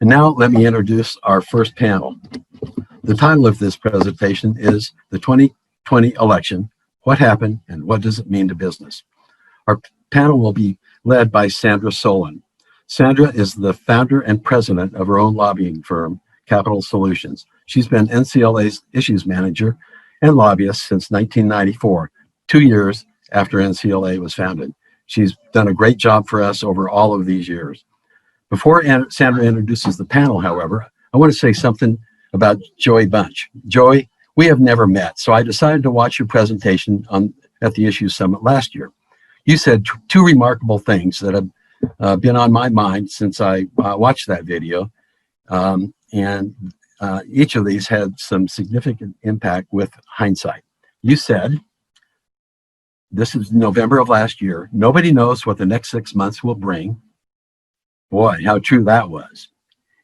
And now let me introduce our first panel. The title of this presentation is The 2020 Election, What Happened and What Does It Mean to Business? Our panel will be led by Sandra Solin. Sandra is the founder and president of her own lobbying firm, Capital Solutions. She's been NCLA's issues manager and lobbyist since 1994, 2 years after NCLA was founded. She's done a great job for us over all of these years. Before Sandra introduces the panel, however, I want to say something about Joey Bunch. Joey, we have never met, so I decided to watch your presentation at the Issues Summit last year. You said two remarkable things that have been on my mind since I watched that video, and each of these had some significant impact with hindsight. You said, this is November of last year, nobody knows what the next 6 months will bring. Boy, how true that was.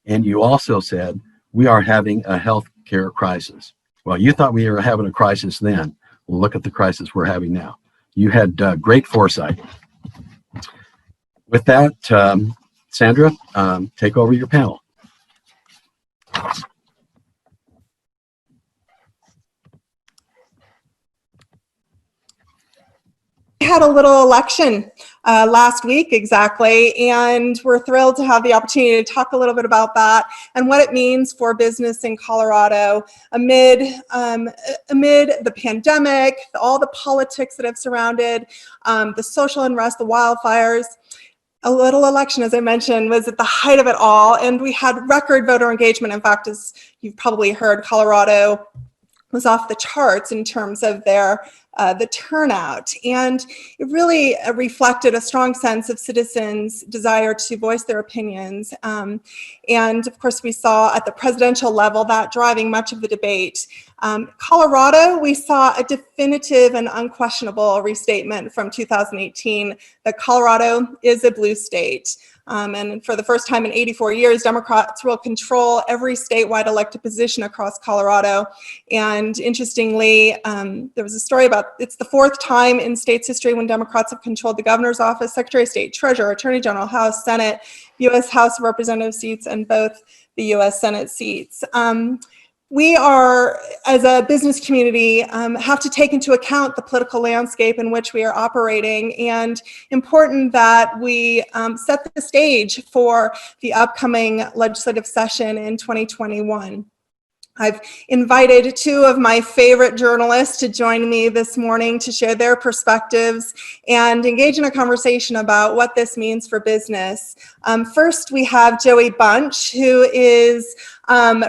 And you also said, we are having a healthcare crisis. Well, you thought we were having a crisis then. Well, look at the crisis we're having now. You had great foresight. With that, Sandra, take over your panel. We had a little election last week exactly, and we're thrilled to have the opportunity to talk a little bit about that and what it means for business in Colorado amid the pandemic, all the politics that have surrounded the social unrest, the wildfires. A little election, as I mentioned, was at the height of it all, and we had record voter engagement. In fact, as you've probably heard, Colorado was off the charts in terms of the turnout, and it really reflected a strong sense of citizens' desire to voice their opinions. And of course, we saw at the presidential level that driving much of the debate. Colorado, we saw a definitive and unquestionable restatement from 2018 that Colorado is a blue state. And for the first time in 84 years, Democrats will control every statewide elected position across Colorado. And interestingly, there was a story about it's the 4th time in state's history when Democrats have controlled the governor's office, Secretary of State, Treasurer, Attorney General, House, Senate, U.S. House of Representative seats, and both the U.S. Senate seats. We are, as a business community, have to take into account the political landscape in which we are operating, and important that we set the stage for the upcoming legislative session in 2021. I've invited 2 of my favorite journalists to join me this morning to share their perspectives and engage in a conversation about what this means for business. First, we have Joey Bunch, who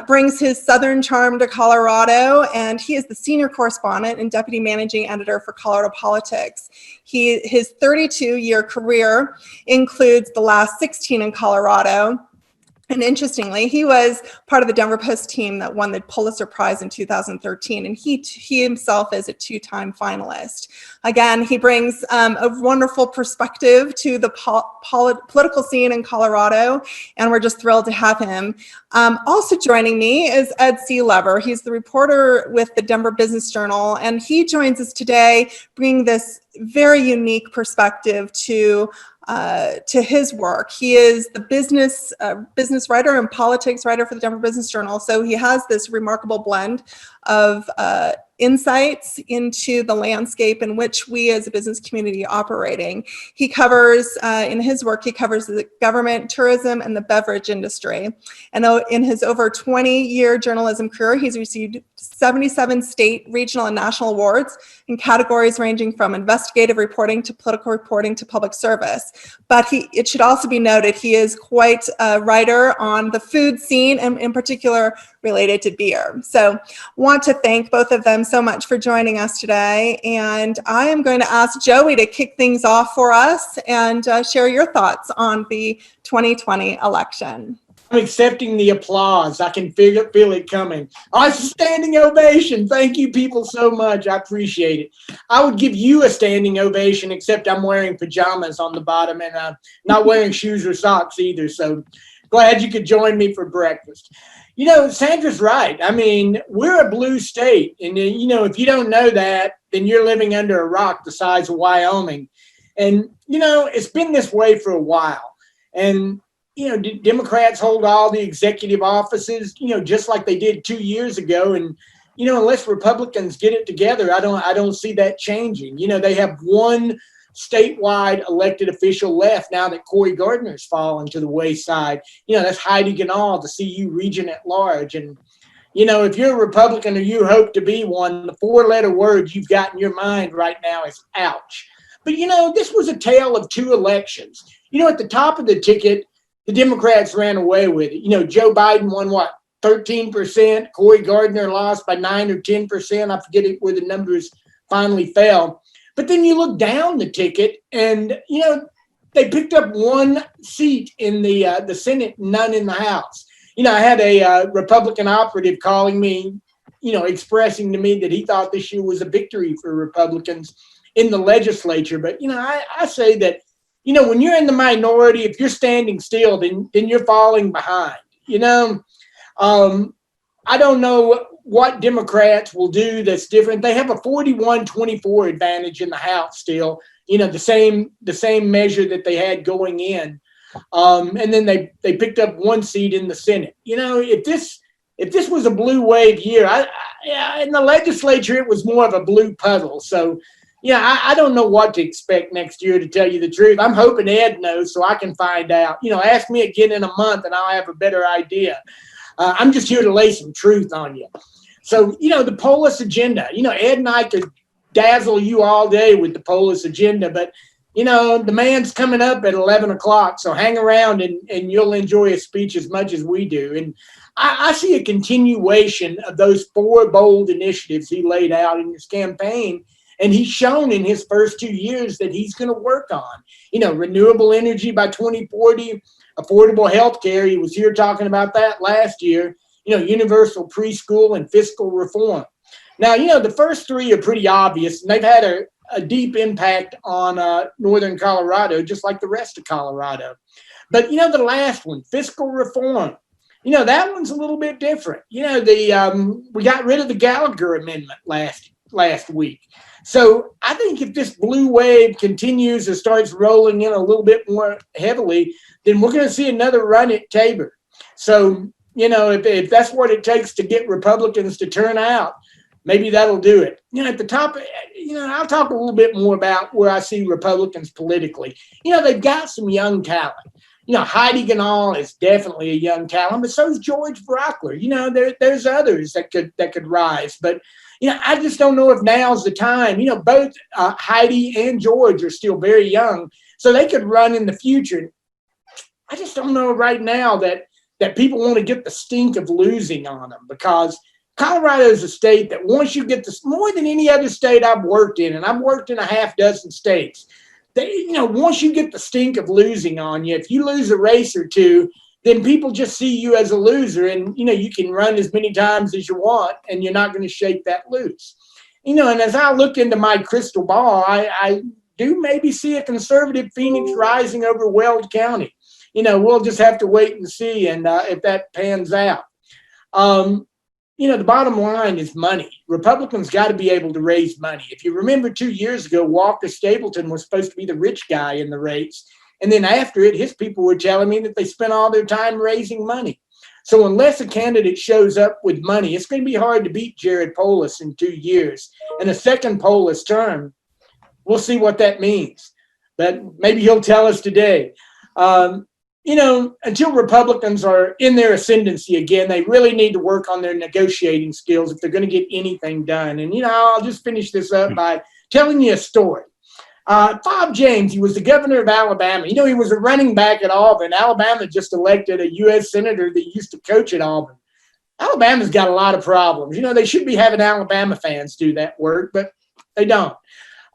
brings his Southern charm to Colorado, and he is the senior correspondent and deputy managing editor for Colorado Politics. His 32-year career includes the last 16 in Colorado. And interestingly, he was part of the Denver Post team that won the Pulitzer Prize in 2013, and he himself is a 2-time finalist. Again, he brings a wonderful perspective to the political scene in Colorado, and we're just thrilled to have him. Also joining me is Ed Sealover. He's the reporter with the Denver Business Journal, and he joins us today, bringing this very unique perspective to his work. He is the business writer and politics writer for the Denver Business Journal. So he has this remarkable blend of insights into the landscape in which we as a business community operating. He covers, in his work, he covers the government, tourism, and the beverage industry. And in his over 20-year journalism career, he's received 77 state, regional, and national awards in categories ranging from investigative reporting to political reporting to public service. But it should also be noted, he is quite a writer on the food scene, and in particular related to beer. So want to thank both of them so much for joining us today. And I am going to ask Joey to kick things off for us and share your thoughts on the 2020 election. I'm accepting the applause. I can feel it coming. Oh, it's a standing ovation. Thank you people so much. I appreciate it. I would give you a standing ovation, except I'm wearing pajamas on the bottom and I'm not wearing shoes or socks either. So glad you could join me for breakfast. You know, Sandra's right. I mean, we're a blue state. And, you know, if you don't know that, then you're living under a rock the size of Wyoming. And, you know, it's been this way for a while. And Democrats hold all the executive offices, just like they did 2 years ago. And, unless Republicans get it together, I don't see that changing. They have one statewide elected official left now that Cory Gardner's fallen to the wayside. That's Hagen, the CU region at large. And, if you're a Republican or you hope to be one, the 4-letter word you've got in your mind right now is ouch. But, this was a tale of 2 elections. At the top of the ticket, the Democrats ran away with it. Joe Biden won, 13%. Cory Gardner lost by 9 or 10%. I forget where the numbers finally fell. But then you look down the ticket and, they picked up 1 seat in the Senate, none in the House. I had a Republican operative calling me, expressing to me that he thought this year was a victory for Republicans in the legislature. But, I say that, when you're in the minority, if you're standing still, then you're falling behind. I don't know what Democrats will do that's different. They have a 41-24 advantage in the House still, the same measure that they had going in. And then they picked up 1 seat in the Senate. If this was a blue wave year, in the legislature, it was more of a blue puddle. So, I don't know what to expect next year, to tell you the truth. I'm hoping Ed knows so I can find out. Ask me again in a month and I'll have a better idea. I'm just here to lay some truth on you. So, the Polis agenda, Ed and I could dazzle you all day with the Polis agenda, but, the man's coming up at 11 o'clock. So hang around and you'll enjoy his speech as much as we do. And I see a continuation of those 4 bold initiatives he laid out in his campaign. And he's shown in his first 2 years that he's going to work on, renewable energy by 2040, affordable health care. He was here talking about that last year, universal preschool and fiscal reform. Now, the first 3 are pretty obvious, and they've had a deep impact on northern Colorado, just like the rest of Colorado. But, the last one, fiscal reform, that one's a little bit different. We got rid of the Gallagher Amendment last week. So I think if this blue wave continues and starts rolling in a little bit more heavily, then we're going to see another run at Tabor. So, if that's what it takes to get Republicans to turn out, maybe that'll do it. At the top, I'll talk a little bit more about where I see Republicans politically. They've got some young talent. Hagen is definitely a young talent, but so is George Brockler. There's others that could rise. But, I just don't know if now's the time. Both Heidi and George are still very young, so they could run in the future. I just don't know right now that people want to get the stink of losing on them, because Colorado is a state that once you get this, more than any other state I've worked in, and I've worked in a half dozen states, once you get the stink of losing on you, if you lose a race or 2, then people just see you as a loser, and, you can run as many times as you want, and you're not going to shake that loose. And as I look into my crystal ball, I do maybe see a conservative Phoenix rising over Weld County. We'll just have to wait and see, and if that pans out. The bottom line is money. Republicans got to be able to raise money. If you remember 2 years ago, Walker Stapleton was supposed to be the rich guy in the race. And then after it, his people were telling me that they spent all their time raising money. So unless a candidate shows up with money, it's going to be hard to beat Jared Polis in 2 years. And a second Polis term, we'll see what that means. But maybe he'll tell us today. Until Republicans are in their ascendancy again, they really need to work on their negotiating skills if they're going to get anything done. And, I'll just finish this up by telling you a story. Bob James, he was the governor of Alabama. He was a running back at Auburn. Alabama just elected a U.S. senator that used to coach at Auburn. Alabama's got a lot of problems. They should be having Alabama fans do that work, but they don't.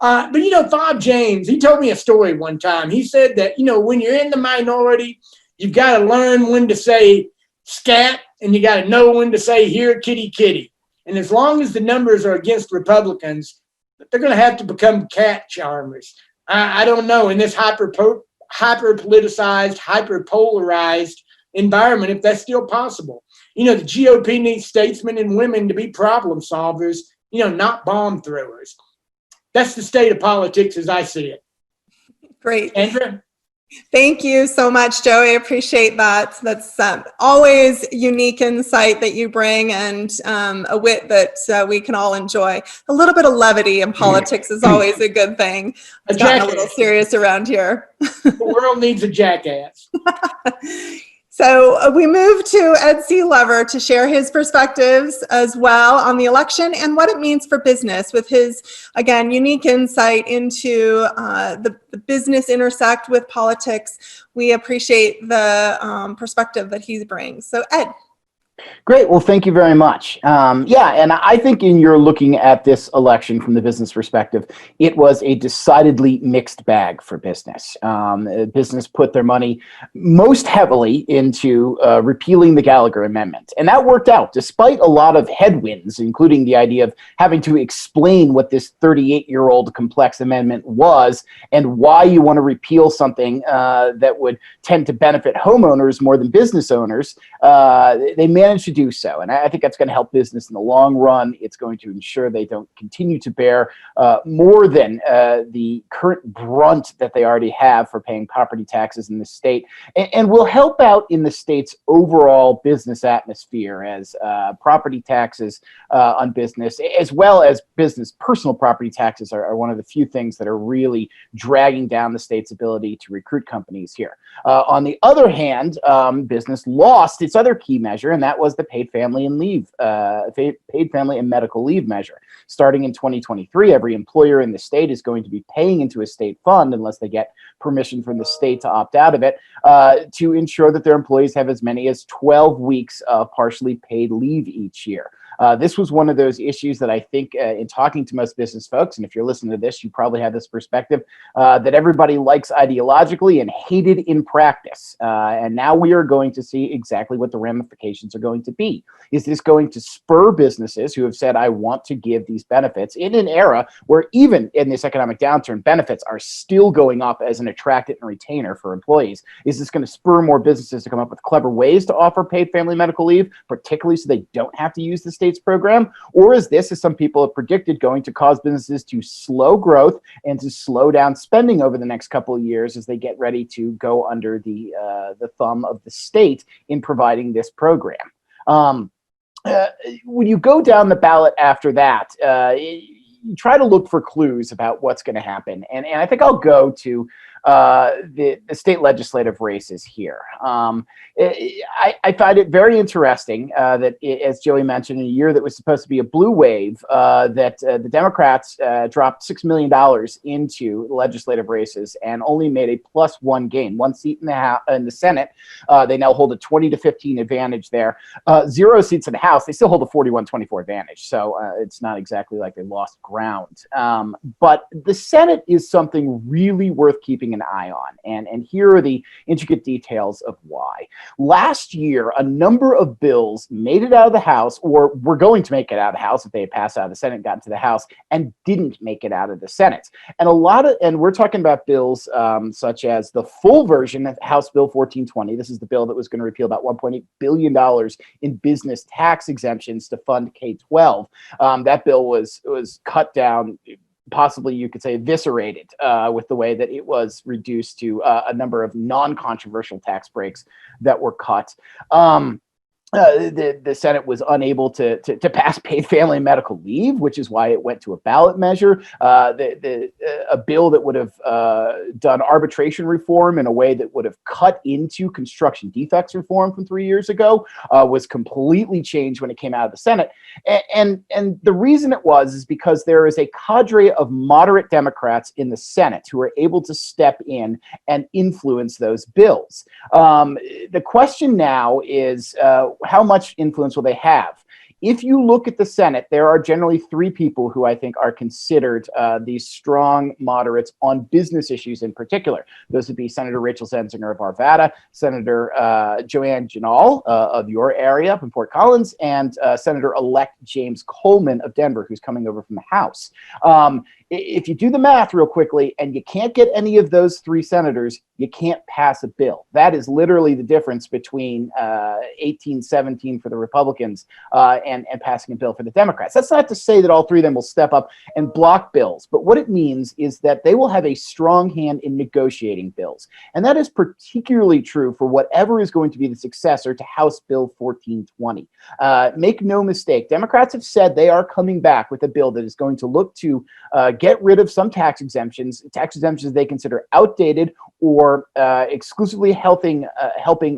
But Bob James, he told me a story one time. He said that, when you're in the minority, you've got to learn when to say scat, and you got to know when to say here, kitty, kitty. And as long as the numbers are against Republicans, they're going to have to become cat charmers. I don't know, in this hyper-politicized, hyper-polarized environment, if that's still possible. The GOP needs statesmen and women to be problem solvers, not bomb throwers. That's the state of politics as I see it. Great. Sandra? Thank you so much, Joey. I appreciate that. That's always unique insight that you bring, and a wit that we can all enjoy. A little bit of levity in politics is always a good thing. It's gotten a little serious around here. The world needs a jackass. So we move to Ed Sealover to share his perspectives as well on the election and what it means for business, with his, again, unique insight into the business intersect with politics. We appreciate the perspective that he brings. So Ed. Great. Well, thank you very much. Yeah, and I think in your looking at this election from the business perspective, it was a decidedly mixed bag for business. Business put their money most heavily into repealing the Gallagher Amendment. And that worked out despite a lot of headwinds, including the idea of having to explain what this 38-year-old complex amendment was and why you want to repeal something that would tend to benefit homeowners more than business owners. They managed to do so. And I think that's going to help business in the long run. It's going to ensure they don't continue to bear more than the current brunt that they already have for paying property taxes in the state, and will help out in the state's overall business atmosphere, as property taxes on business, as well as business personal property taxes, are one of the few things that are really dragging down the state's ability to recruit companies here. On the other hand, business lost its other key measure, and that was the paid family and medical leave measure. Starting in 2023, every employer in the state is going to be paying into a state fund, unless they get permission from the state to opt out of it, to ensure that their employees have as many as 12 weeks of partially paid leave each year. This was one of those issues that I think in talking to most business folks, and if you're listening to this, you probably have this perspective, that everybody likes ideologically and hated in practice. And now we are going to see exactly what the ramifications are going to be. Is this going to spur businesses who have said, I want to give these benefits in an era where even in this economic downturn, benefits are still going up as an attractant and retainer for employees? Is this going to spur more businesses to come up with clever ways to offer paid family medical leave, particularly so they don't have to use the state's program? Or is this, as some people have predicted, going to cause businesses to slow growth and to slow down spending over the next couple of years as they get ready to go under the thumb of the state in providing this program? When you go down the ballot after that, you try to look for clues about what's going to happen. And I think I'll go to the state legislative races here. I find it very interesting that, as Joey mentioned, in a year that was supposed to be a blue wave, that the Democrats dropped $6 million into legislative races and only made a +1 gain, 1 seat in the Senate. They now hold a 20-15 advantage there. 0 seats in the House. They still hold a 41-24 advantage. So it's not exactly like they lost ground. But the Senate is something really worth keeping an eye on. And here are the intricate details of why. Last year, a number of bills made it out of the House, or were going to make it out of the House if they had passed out of the Senate and got into the House, and didn't make it out of the Senate. And we're talking about bills such as the full version of House Bill 1420. This is the bill that was going to repeal about $1.8 billion in business tax exemptions to fund K-12. That bill was cut down, possibly you could say eviscerated, with the way that it was reduced to a number of non-controversial tax breaks that were cut. The Senate was unable to pass paid family and medical leave, which is why it went to a ballot measure. A bill that would have done arbitration reform in a way that would have cut into construction defects reform from 3 years ago was completely changed when it came out of the Senate. And the reason it was is because there is a cadre of moderate Democrats in the Senate who are able to step in and influence those bills. The question now is, how much influence will they have? If you look at the Senate, there are generally 3 people who I think are considered these strong moderates on business issues in particular. Those would be Senator Rachel Zenzinger of Arvada, Senator Joanne Janal of your area up in Fort Collins, and Senator-elect James Coleman of Denver, who's coming over from the House. if you do the math real quickly and you can't get any of those 3 senators, you can't pass a bill. That is literally the difference between 18-17 for the Republicans and passing a bill for the Democrats. That's not to say that all 3 of them will step up and block bills, but what it means is that they will have a strong hand in negotiating bills. And that is particularly true for whatever is going to be the successor to House Bill 1420. Make no mistake, Democrats have said they are coming back with a bill that is going to look to get rid of some tax exemptions they consider outdated or exclusively helping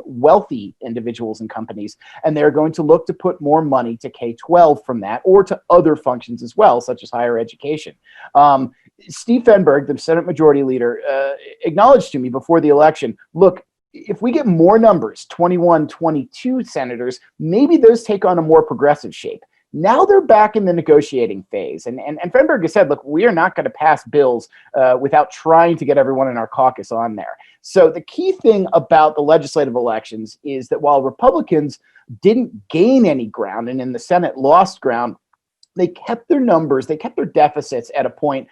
wealthy individuals and companies. And they're going to look to put more money to K-12 from that or to other functions as well, such as higher education. Steve Fenberg, the Senate Majority Leader, acknowledged to me before the election, look, if we get more numbers, 21, 22 senators, maybe those take on a more progressive shape. Now they're back in the negotiating phase. And Fenberg has said, look, we are not going to pass bills without trying to get everyone in our caucus on there. So the key thing about the legislative elections is that while Republicans didn't gain any ground and in the Senate lost ground, they kept their numbers, they kept their deficits at a point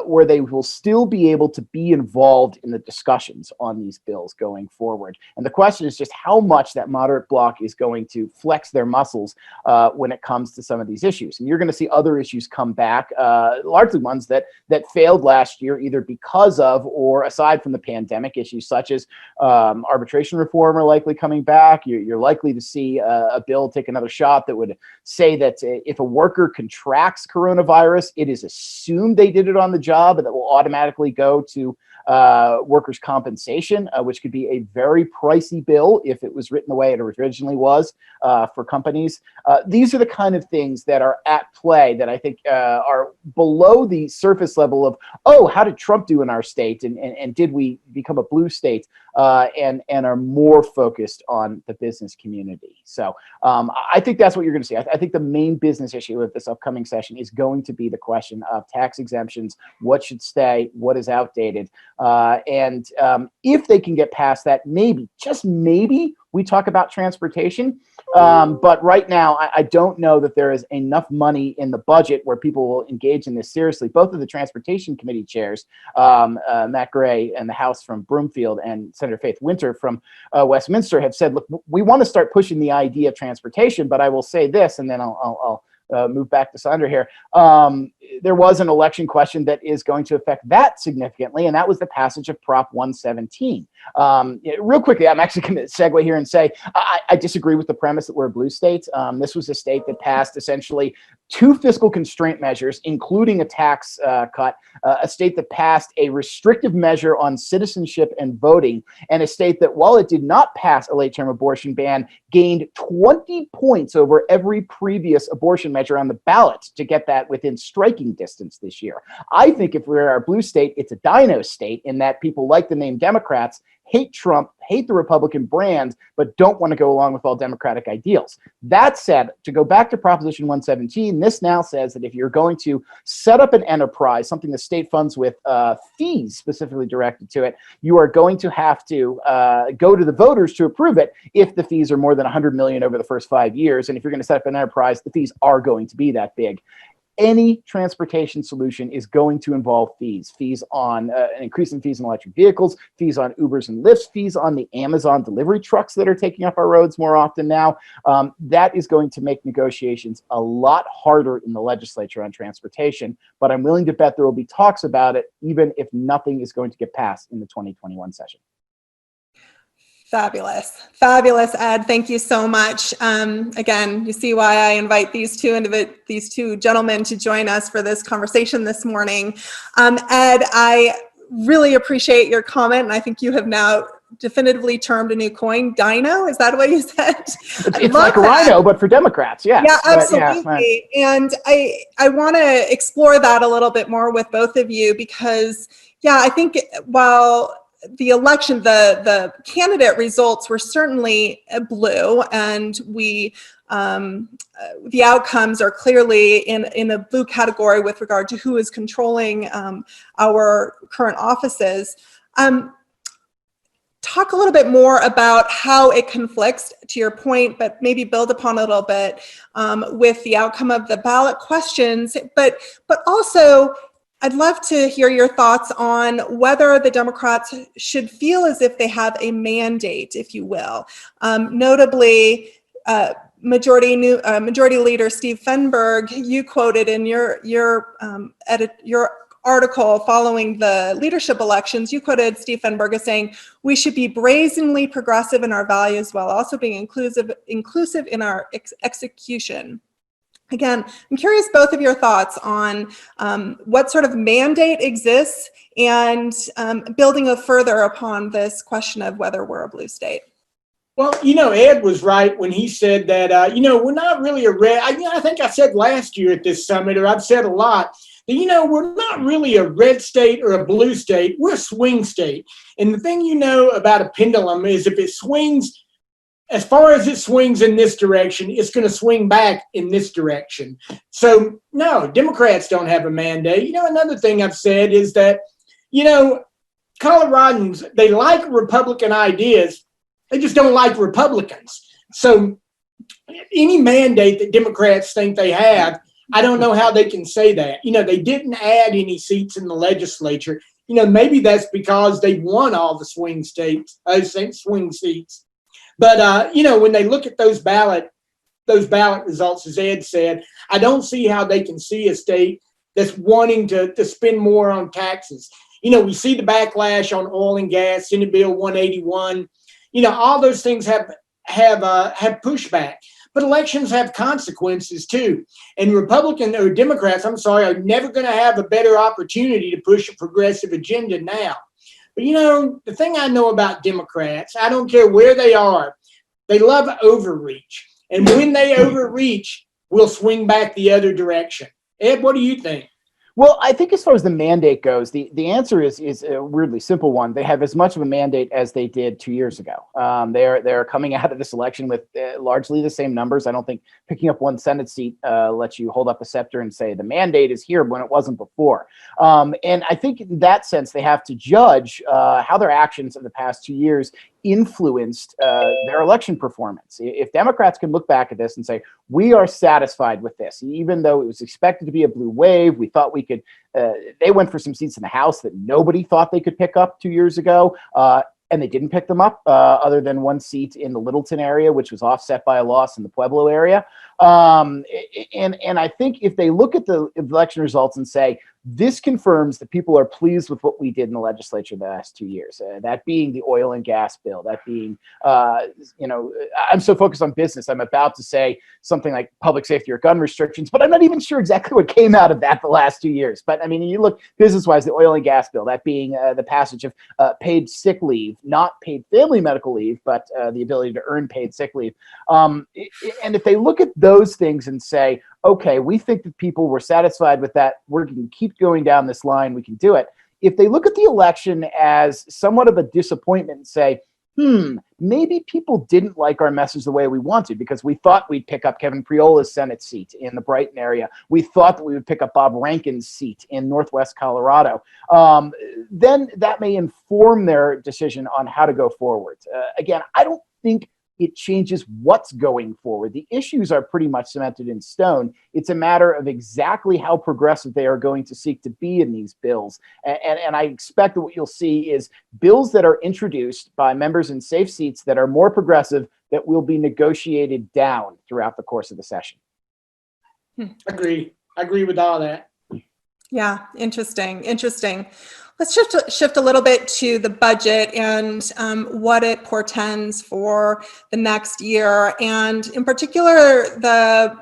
where they will still be able to be involved in the discussions on these bills going forward. And the question is just how much that moderate bloc is going to flex their muscles when it comes to some of these issues. And you're going to see other issues come back, largely ones that failed last year, either because of or aside from the pandemic, issues such as arbitration reform are likely coming back. You're likely to see a bill take another shot that would say that if a worker contracts coronavirus, it is assumed they did it on the job, and that will automatically go to workers' compensation, which could be a very pricey bill if it was written the way it originally was for companies. These are the kind of things that are at play that I think are below the surface level of, oh, how did Trump do in our state? And did we become a blue state? And are more focused on the business community. So I think that's what you're going to see. I think the main business issue of this upcoming session is going to be the question of tax exemptions, what should stay, what is outdated. And if they can get past that, maybe, just maybe, we talk about transportation. But right now, I don't know that there is enough money in the budget where people will engage in this seriously. Both of the Transportation Committee chairs, Matt Gray and the House from Broomfield and Senator Faith Winter from Westminster, have said, look, we want to start pushing the idea of transportation, but I will say this, and then I'll move back to Sandra here. There was an election question that is going to affect that significantly, and that was the passage of Prop 117. Real quickly, I'm actually going to segue here and say I disagree with the premise that we're a blue state. This was a state that passed essentially 2 fiscal constraint measures, including a tax cut, a state that passed a restrictive measure on citizenship and voting, and a state that, while it did not pass a late-term abortion ban, gained 20 points over every previous abortion measure on the ballot to get that within striking distance this year. I think if we're a blue state, it's a dino state in that people like the name Democrats, hate Trump, hate the Republican brand, but don't want to go along with all Democratic ideals. That said, to go back to Proposition 117, this now says that if you're going to set up an enterprise, something the state funds with fees specifically directed to it, you are going to have to go to the voters to approve it if the fees are more than $100 million over the first 5 years. And if you're going to set up an enterprise, the fees are going to be that big. Any transportation solution is going to involve fees on an increase in fees in electric vehicles, fees on Ubers and Lyfts, fees on the Amazon delivery trucks that are taking up our roads more often now. That is going to make negotiations a lot harder in the legislature on transportation, but I'm willing to bet there will be talks about it, even if nothing is going to get passed in the 2021 session. Fabulous. Fabulous, Ed. Thank you so much. Again, you see why I invite these two gentlemen to join us for this conversation this morning. Ed, I really appreciate your comment, and I think you have now definitively termed a new coin, dino. Is that what you said? It's like a rhino, but for Democrats, yes. Yeah, absolutely. And I want to explore that a little bit more with both of you because, yeah, I think while the election, the candidate results were certainly blue, and the outcomes are clearly in a blue category with regard to who is controlling our current offices. Talk a little bit more about how it conflicts, to your point, but maybe build upon a little bit with the outcome of the ballot questions, but also I'd love to hear your thoughts on whether the Democrats should feel as if they have a mandate, if you will. Notably, Majority Leader Steve Fenberg, you quoted in your article following the leadership elections, you quoted Steve Fenberg as saying, "We should be brazenly progressive in our values while also being inclusive in our execution." Again, I'm curious both of your thoughts on what sort of mandate exists and building further upon this question of whether we're a blue state. Well, Ed was right when he said that, we're not really a red. I think I said last year at this summit, or I've said a lot, that, we're not really a red state or a blue state. We're a swing state. And the thing about a pendulum is if it swings, as far as it swings in this direction, it's going to swing back in this direction. So, no, Democrats don't have a mandate. Another thing I've said is that, Coloradans, they like Republican ideas. They just don't like Republicans. So any mandate that Democrats think they have, I don't know how they can say that. They didn't add any seats in the legislature. Maybe that's because they won all the swing seats. But, when they look at those ballot results, as Ed said, I don't see how they can see a state that's wanting to spend more on taxes. We see the backlash on oil and gas, Senate Bill 181. All those things have pushback. But elections have consequences too. And Democrats, are never going to have a better opportunity to push a progressive agenda now. But, the thing I know about Democrats, I don't care where they are, they love overreach. And when they overreach, we'll swing back the other direction. Ed, what do you think? Well, I think as far as the mandate goes, the answer is a weirdly simple one. They have as much of a mandate as they did 2 years ago. They're coming out of this election with largely the same numbers. I don't think picking up one Senate seat lets you hold up a scepter and say the mandate is here when it wasn't before. And I think in that sense, they have to judge how their actions in the past 2 years influenced their election performance. If Democrats can look back at this and say, we are satisfied with this, even though it was expected to be a blue wave, we thought we could, they went for some seats in the House that nobody thought they could pick up 2 years ago. And they didn't pick them up other than one seat in the Littleton area, which was offset by a loss in the Pueblo area. And I think if they look at the election results and say, this confirms that people are pleased with what we did in the legislature the last 2 years, that being the oil and gas bill, that being, I'm so focused on business. I'm about to say something like public safety or gun restrictions, but I'm not even sure exactly what came out of that the last 2 years. But I mean, you look business-wise, the oil and gas bill, that being the passage of paid sick leave, not paid family medical leave, but the ability to earn paid sick leave. And if they look at those things and say, okay, we think that people were satisfied with that, we're going to keep going down this line, we can do it. If they look at the election as somewhat of a disappointment and say, maybe people didn't like our message the way we wanted because we thought we'd pick up Kevin Priola's Senate seat in the Brighton area. We thought that we would pick up Bob Rankin's seat in Northwest Colorado. Then that may inform their decision on how to go forward. Again, I don't think it changes what's going forward. The issues are pretty much cemented in stone. It's a matter of exactly how progressive they are going to seek to be in these bills. And I expect that what you'll see is bills that are introduced by members in safe seats that are more progressive that will be negotiated down throughout the course of the session. I agree with all that. Yeah, interesting. Let's shift a little bit to the budget and what it portends for the next year, and in particular the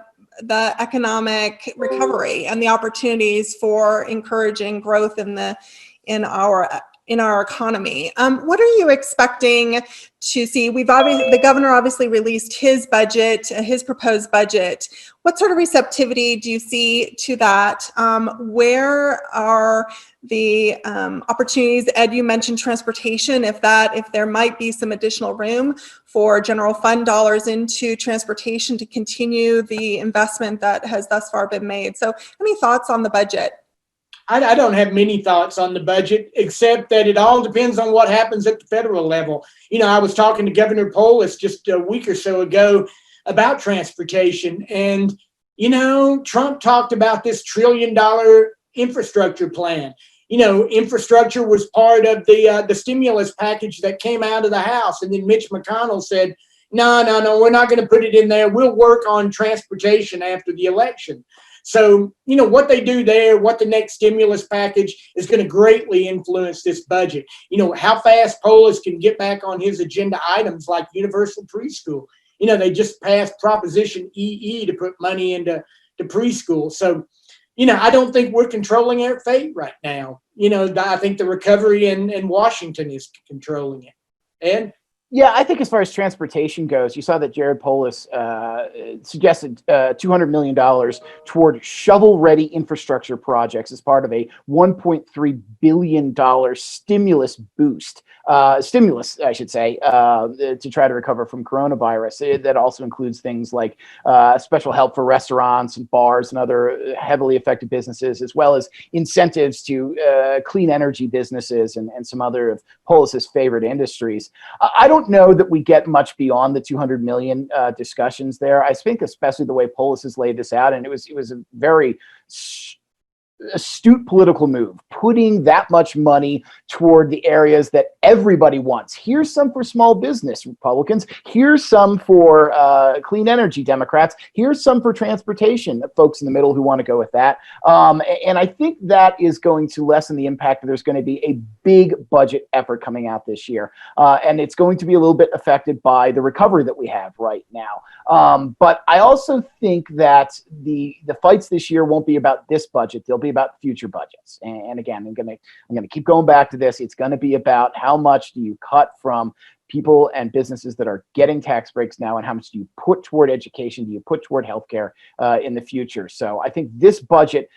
economic recovery and the opportunities for encouraging growth in our economy. What are you expecting to see? The governor obviously released his budget, his proposed budget. What sort of receptivity do you see to that? Where are the opportunities? Ed, you mentioned transportation. If there might be some additional room for general fund dollars into transportation to continue the investment that has thus far been made. So, any thoughts on the budget? I don't have many thoughts on the budget, except that it all depends on what happens at the federal level. I was talking to Governor Polis just a week or so ago about transportation. And, Trump talked about this $1 trillion infrastructure plan. You know, infrastructure was part of the stimulus package that came out of the House. And then Mitch McConnell said, no, we're not going to put it in there. We'll work on transportation after the election. So, you know, what they do there, what the next stimulus package is going to greatly influence this budget. You know, how fast Polis can get back on his agenda items like universal preschool. You know, they just passed Proposition EE to put money into preschool. So, you know, I don't think we're controlling our fate right now. You know, I think the recovery in Washington is controlling it. Ed? Yeah, I think as far as transportation goes, you saw that Jared Polis suggested $200 million toward shovel-ready infrastructure projects as part of a $1.3 billion stimulus boost. Stimulus, I should say, to try to recover from coronavirus. That also includes things like special help for restaurants and bars and other heavily affected businesses, as well as incentives to clean energy businesses and some other of Polis's favorite industries. I don't know that we get much beyond the 200 million discussions there. I think especially the way Polis has laid this out, and it was a very astute political move, putting that much money toward the areas that everybody wants. Here's some for small business Republicans. Here's some for clean energy Democrats. Here's some for transportation, folks in the middle who want to go with that. And I think that is going to lessen the impact. There's going to be a big budget effort coming out this year. And it's going to be a little bit affected by the recovery that we have right now. But I also think that the fights this year won't be about this budget. They'll be about future budgets. And again, I'm going to keep going back to this. It's going to be about how much do you cut from people and businesses that are getting tax breaks now, and how much do you put toward education, do you put toward healthcare in the future. So I think this budget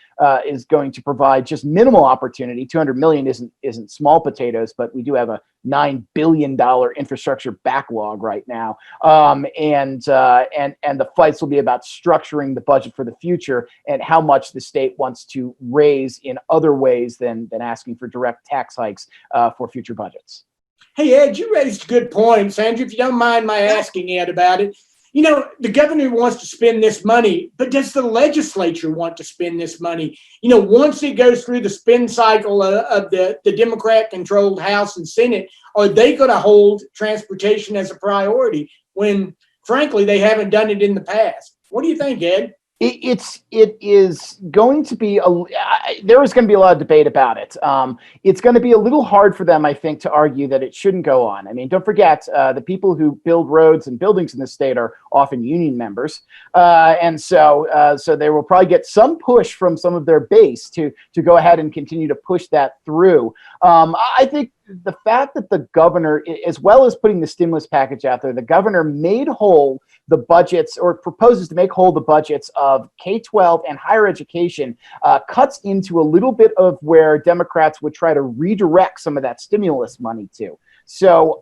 is going to provide just minimal opportunity. 200 million isn't small potatoes, but we do have a $9 billion infrastructure backlog right now. And the fights will be about structuring the budget for the future and how much the state wants to raise in other ways than asking for direct tax hikes for future budgets. Hey, Ed, you raised a good point. Sandra, if you don't mind my asking Ed about it. You know, the governor wants to spend this money, but does the legislature want to spend this money? You know, once it goes through the spin cycle of the Democrat-controlled House and Senate, are they going to hold transportation as a priority when, frankly, they haven't done it in the past? What do you think, Ed? It is going to be there is going to be a lot of debate about it. It's going to be a little hard for them, I think, to argue that it shouldn't go on. I mean, don't forget the people who build roads and buildings in the state are often union members, and so they will probably get some push from some of their base to go ahead and continue to push that through. I think the fact that the governor, as well as putting the stimulus package out there, the governor made whole the budgets, or proposes to make whole the budgets of K-12 and higher education, cuts into a little bit of where Democrats would try to redirect some of that stimulus money to. So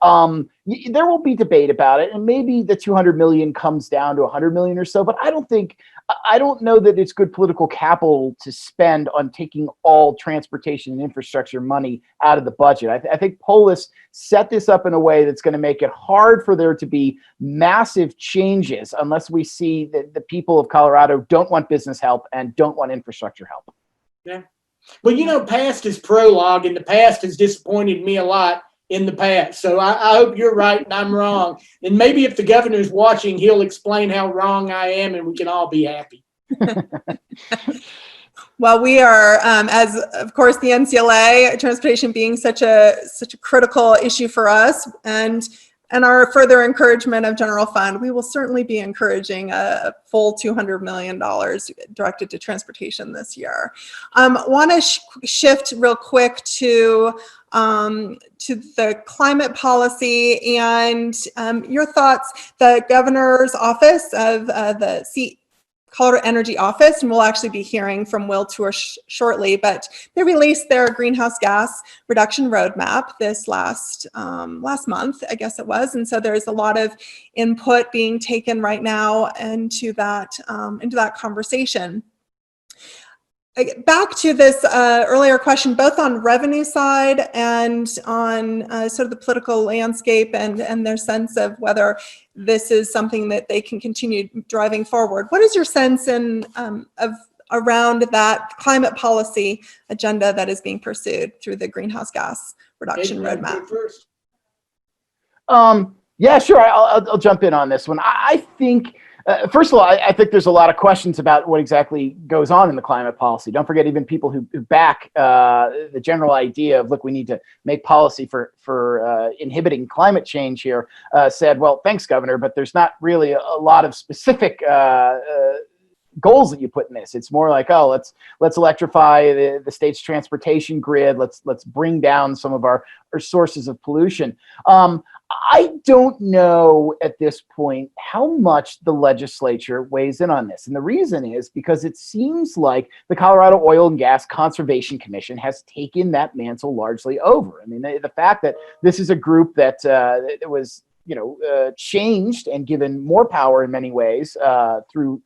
there will be debate about it, and maybe the 200 million comes down to 100 million or so, but I don't know that it's good political capital to spend on taking all transportation and infrastructure money out of the budget. I think Polis set this up in a way that's going to make it hard for there to be massive changes unless we see that the people of Colorado don't want business help and don't want infrastructure help. Yeah. Well, you know, past is prologue, and the past has disappointed me a lot in the past. So I hope you're right and I'm wrong. And maybe if the governor's watching, he'll explain how wrong I am and we can all be happy. Well, we are, as of course, the NCLA, transportation being such a critical issue for us, and our further encouragement of general fund, we will certainly be encouraging a full $200 million directed to transportation this year. Want to shift real quick to the climate policy and your thoughts. The governor's office of the Colorado Energy Office, and we'll actually be hearing from Will Tour shortly, but they released their greenhouse gas reduction roadmap this last month, I guess it was, and so there's a lot of input being taken right now into that conversation. Back to this earlier question, both on revenue side and on sort of the political landscape and their sense of whether this is something that they can continue driving forward. What is your sense of around that climate policy agenda that is being pursued through the greenhouse gas reduction roadmap. Yeah, sure. I'll jump in on this one. I think, first of all, I think there's a lot of questions about what exactly goes on in the climate policy. Don't forget, even people who back the general idea of, look, we need to make policy for inhibiting climate change here, said, well, thanks, Governor, but there's not really a lot of specific goals that you put in this. It's more like, oh, let's electrify the state's transportation grid. Let's bring down some of our sources of pollution. I don't know at this point how much the legislature weighs in on this. And the reason is because it seems like the Colorado Oil and Gas Conservation Commission has taken that mantle largely over. I mean, the fact that this is a group that was, changed and given more power in many ways through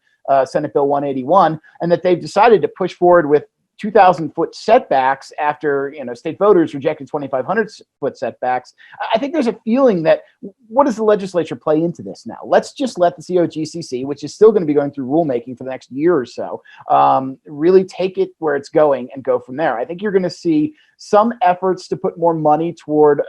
Senate Bill 181, and that they've decided to push forward with 2,000-foot setbacks after state voters rejected 2,500-foot setbacks. I think there's a feeling that, what does the legislature play into this now? Let's just let the COGCC, which is still going to be going through rulemaking for the next year or so, really take it where it's going and go from there. I think you're going to see some efforts to put more money toward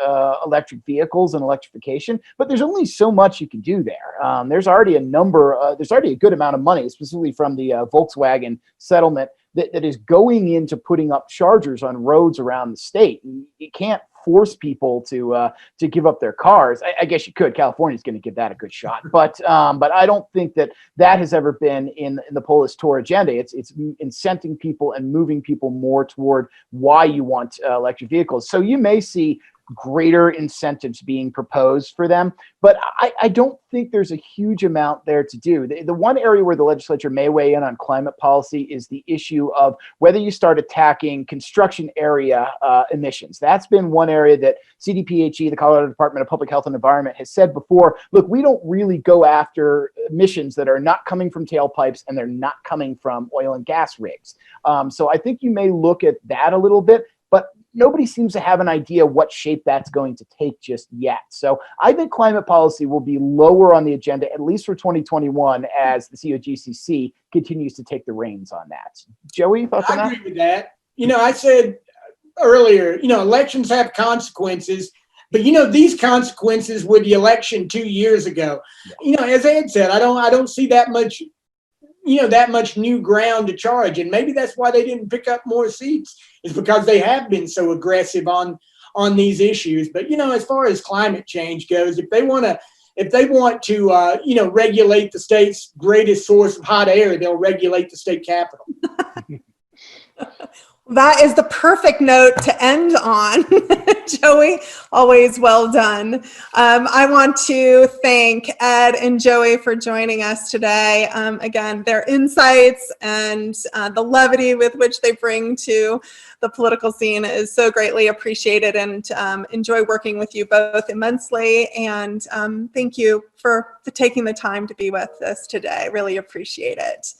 electric vehicles and electrification, but there's only so much you can do there. There's already a good amount of money, specifically from the Volkswagen settlement, that is going into putting up chargers on roads around the state. You can't force people to give up their cars. I guess you could. California's going to give that a good shot, but I don't think that has ever been in the Polis Tour agenda. It's incenting people and moving people more toward why you want electric vehicles. So you may see greater incentives being proposed for them, but I don't think there's a huge amount there to do. The one area where the legislature may weigh in on climate policy is the issue of whether you start attacking construction area emissions. That's been one area that CDPHE, the Colorado Department of Public Health and Environment, has said before, look, we don't really go after emissions that are not coming from tailpipes and they're not coming from oil and gas rigs. So I think you may look at that a little bit, but nobody seems to have an idea what shape that's going to take just yet. So I think climate policy will be lower on the agenda, at least for 2021, as the COGCC continues to take the reins on that. Joey, thoughts on that? I agree with that. I said earlier, elections have consequences, but these consequences with the election 2 years ago. Yeah. As Ed said, I don't see that much new ground to charge. And maybe that's why they didn't pick up more seats, is because they have been so aggressive on these issues. But, as far as climate change goes, if they want to regulate the state's greatest source of hot air, they'll regulate the state capitol. That is the perfect note to end on. Joey, always well done. I want to thank Ed and Joey for joining us today. Again, their insights and the levity with which they bring to the political scene is so greatly appreciated, and enjoy working with you both immensely. And thank you for taking the time to be with us today. Really appreciate it.